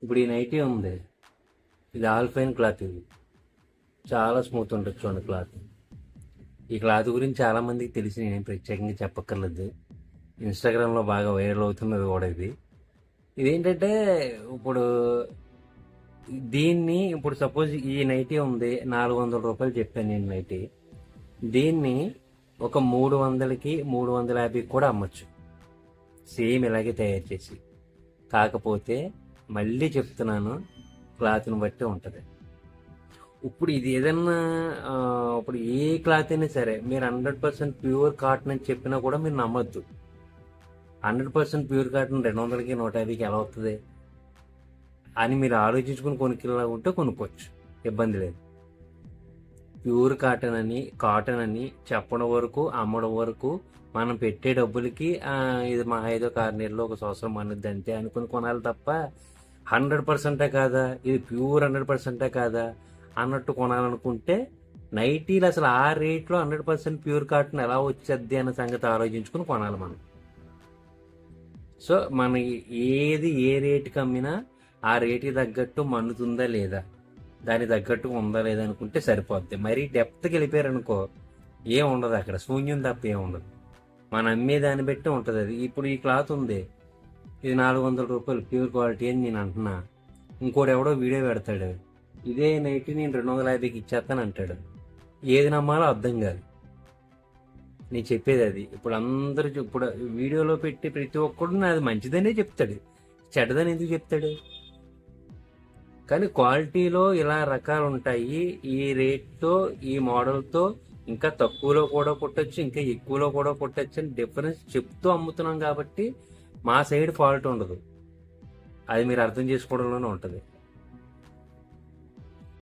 ఇప్పుడు ఈ నైటీ ఉంది, ఇది ఆల్ఫైన్ క్లాత్. ఇది చాలా స్మూత్ ఉంటుంది చూడండి క్లాత్. ఈ క్లాత్ గురించి చాలామందికి తెలిసి నేను ప్రత్యేకంగా చెప్పక్కర్లేదు. ఇన్స్టాగ్రామ్లో బాగా వైరల్ అవుతున్నది కూడా ఇది. ఇదేంటంటే ఇప్పుడు దీన్ని ఇప్పుడు సపోజ్ ఈ నైటీ ఉంది, 400 రూపాయలు చెప్పాను నేను నైటీ. దీన్ని ఒక 300కి 350కి కూడా అమ్మచ్చు, సేమ్ ఇలాగే తయారు చేసి. కాకపోతే మళ్ళీ చెప్తున్నాను, క్లాత్ని బట్టి ఉంటుంది. ఇప్పుడు ఇది ఏదన్నా ఇప్పుడు ఏ క్లాత్ అయినా సరే మీరు 100% ప్యూర్ కాటన్ అని చెప్పినా కూడా మీరు నమ్మొద్దు. 100% ప్యూర్ కాటన్ 200కి 150కి ఎలా అవుతుంది అని మీరు ఆలోచించుకుని కొనుక్కెళ్ళాకుంటే కొనుక్కోవచ్చు, ఇబ్బంది లేదు. ప్యూర్ కాటన్ అని చెప్పడం వరకు, అమ్మడం వరకు మనం పెట్టే డబ్బులకి ఇది మా 5 నెలలు 1 సంవత్సరం మనది అంతే అనుకుని కొనాలి తప్ప 100%ఏ కాదా, ఇది ప్యూర్ 100%ఏ కాదా అన్నట్టు కొనాలనుకుంటే నైటీలు అసలు ఆ రేట్లో 100% ప్యూర్ కాటన్ ఎలా వచ్చేద్ది అన్న సంగతి ఆలోచించుకుని కొనాలి మనం. సో మనకి ఏది ఏ రేటుకి అమ్మినా ఆ రేటుకి తగ్గట్టు మన్నుతుందా లేదా, దానికి తగ్గట్టు ఉందా లేదా అనుకుంటే సరిపోద్ది. మరీ డెప్త్కి వెళ్ళిపోయారనుకో ఏం ఉండదు, అక్కడ శూన్యం తప్ప ఏం ఉండదు. మనం అమ్మే దాన్ని బట్టి ఉంటుంది అది. ఇప్పుడు ఈ క్లాత్ ఉంది, ఇది 400 రూపాయలు ప్యూర్ క్వాలిటీ అని నేను అంటున్నా. ఇంకోటి ఎవడో వీడియో పెడతాడు, ఇదే నైట్ నేను 250కి ఇచ్చేస్తాను అంటాడు. ఏది నమ్మాలో అర్థం కాదు. నేను చెప్పేది అది. ఇప్పుడు అందరూ ఇప్పుడు వీడియోలో పెట్టి ప్రతి ఒక్కడు నాది మంచిదనే చెప్తాడు, చెడ్డదని ఎందుకు చెప్తాడు? కానీ క్వాలిటీలో ఇలా రకాలు ఉంటాయి. ఈ రేట్తో ఈ మోడల్తో ఇంకా తక్కువలో కూడా కొట్టచ్చు, ఇంకా ఎక్కువలో కూడా కొట్టచ్చు అని డిఫరెన్స్ చెప్తూ అమ్ముతున్నాం కాబట్టి మా సైడ్ ఫాల్ట్ ఉండదు. అది మీరు అర్థం చేసుకోవడంలోనే ఉంటుంది.